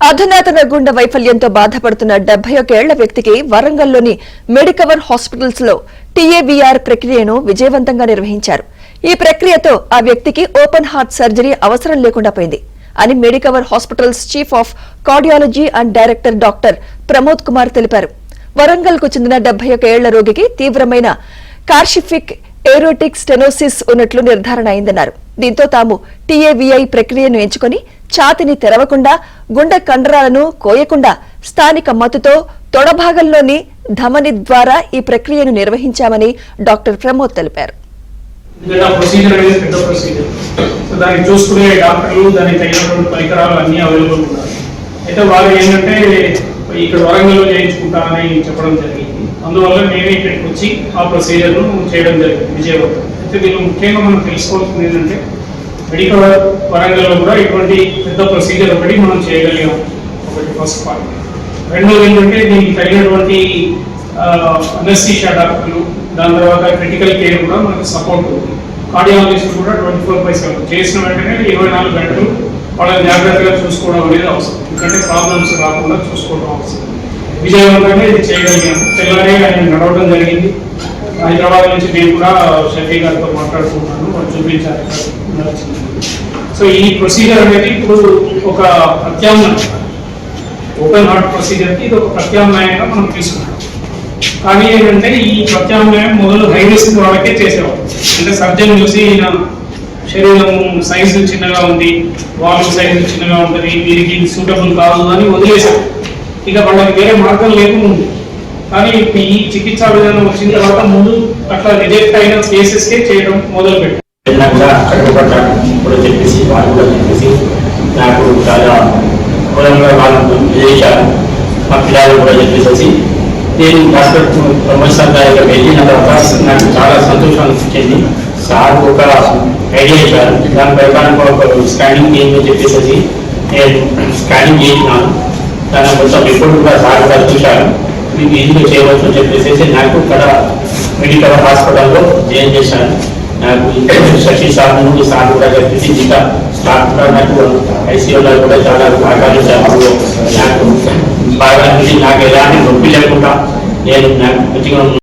అధునాతన గుండె వైఫల్యంతో బాధపడుతున్న 71 ఏళ్ల వ్యక్తికి వరంగల్లోని మెడికవర్ హాస్పిటల్స్ లో టీఏవీఆర్ ప్రక్రియను విజయవంతంగా నిర్వహించారు. ఈ ప్రక్రియతో ఆ వ్యక్తికి ఓపెన్ హార్ట్ సర్జరీ అవసరం లేకుండా పోయింది అని Medicover hospitals chief of cardiology and director doctor Pramod Kumar తెలిపారు. వరంగల్ కు చెందిన 71 ఏళ్ల రోగికి తీవ్రమైన కార్షిఫిక్ ఏరోటిక్ స్టెనోసిస్ ఉన్నట్లు నిర్ధారణ అయిందన్నారు. దీంతో తాము టీఏవీఐ ప్రక్రియను ఎంచుకుని ఛాతిని తెరవకుండా గుండె కండరాలను కోయకుండా స్థానిక మత్తుతో తొడభాగంలోని ధమని ద్వారా ఈ ప్రక్రియను నిర్వహించామని డాక్టర్ ప్రమోద్ తెలిపారు. ఇక్కడ వరంగల్లో చేయించుకుంటానని చెప్పడం జరిగింది. అందువల్ల నేనే ఇక్కడికి వచ్చి ఆ ప్రొసీజర్ను చేయడం జరిగింది విజయవాడ. అయితే దీనిలో ముఖ్యంగా మనం తెలుసుకోవాల్సింది ఏంటంటే మెడికవర్ వరంగల్లో కూడా ఇటువంటి పెద్ద ప్రొసీజర్ ఒకటి మనం చేయగలిగాం. ఒకటి ఫస్ట్ పార్ట్. రెండోది ఏంటంటే దీనికి తగినటువంటి అనస్థీషియా డాక్టర్లు, దాని తర్వాత క్రిటికల్ కేర్ కూడా మనకు సపోర్ట్ ఉంది. కార్డియాలజిస్ట్ కూడా 24/7 చేసిన వెంటనే 24 గంటలు వాళ్ళని జాగ్రత్తగా చూసుకోవడం అనేది అవసరం. ఎందుకంటే ప్రాబ్లమ్స్ రాకుండా చూసుకోవడం అవసరం. విజయవంతంగా ఇది చేయగలిగాము. తెల్లారే ఆయన నడవడం జరిగింది. హైదరాబాద్ నుంచి నేను కూడా షఫీ గారితో మాట్లాడుకుంటున్నాను, వాళ్ళు చూపించారు. సో ఈ ప్రొసీజర్ అనేది ఇప్పుడు ఒక ప్రత్యామ్నాయం, ఓపెన్ హార్ట్ ప్రొసీజర్కి ఇది ఒక ప్రత్యామ్నాయంగా మనం తీసుకుంటాం. కానీ ఏంటంటే ఈ ప్రత్యామ్నాయం మొదలు హై రిస్క్ వాళ్ళకే చేసేవాళ్ళు. అంటే సర్జన్ చూసి ఈయన శరీరం సైజు చిన్నగా ఉంది, వాల్వ్ సైజు చిన్నగా ఉంటుంది, వీరికి సూటబుల్ కాదు అని వదిలేశారు. ఇక వాళ్ళకి వేరే మార్గం లేకుండా. కానీ ఈ చికిత్సా విధానం వచ్చిన తర్వాత ముందు అట్లా రిజెక్ట్ అయిన కేసెస్కే చేయడం మొదలు పెట్టారు. నాకు చాలా మూలంగా వాళ్ళు విజయించారు. మా పిల్లలు కూడా చెప్పేసి నేను డాక్టర్ ప్రమోషన్ గారికి వెళ్ళిన తర్వాత నాకు చాలా సంతోషం అనిపించింది. సార్ ఒక ఐడియా ఇచ్చారు. దాని ప్రకారం ఒక స్కానింగ్ చేయమని చెప్పేసి నేను స్కానింగ్ చేసినాను. దాని మొత్తం రిపోర్ట్ కూడా సార్ కూడా చూశారు. మీకు ఇందులో చేయవచ్చు అని చెప్పేసి నాకు ఇక్కడ మెడికవర్ హాస్పిటల్లో జాయిన్ చేశాను. నాకు శశి సార్ నుండి సార్ కూడా చెప్పేసి ఇంకా స్టాఫ్ కూడా నాకు ఐసీయూలో కూడా చాలా సహకరించారు. నాకు బాగా నాకు ఎలాంటి నొప్పి లేకుండా నేను నాకు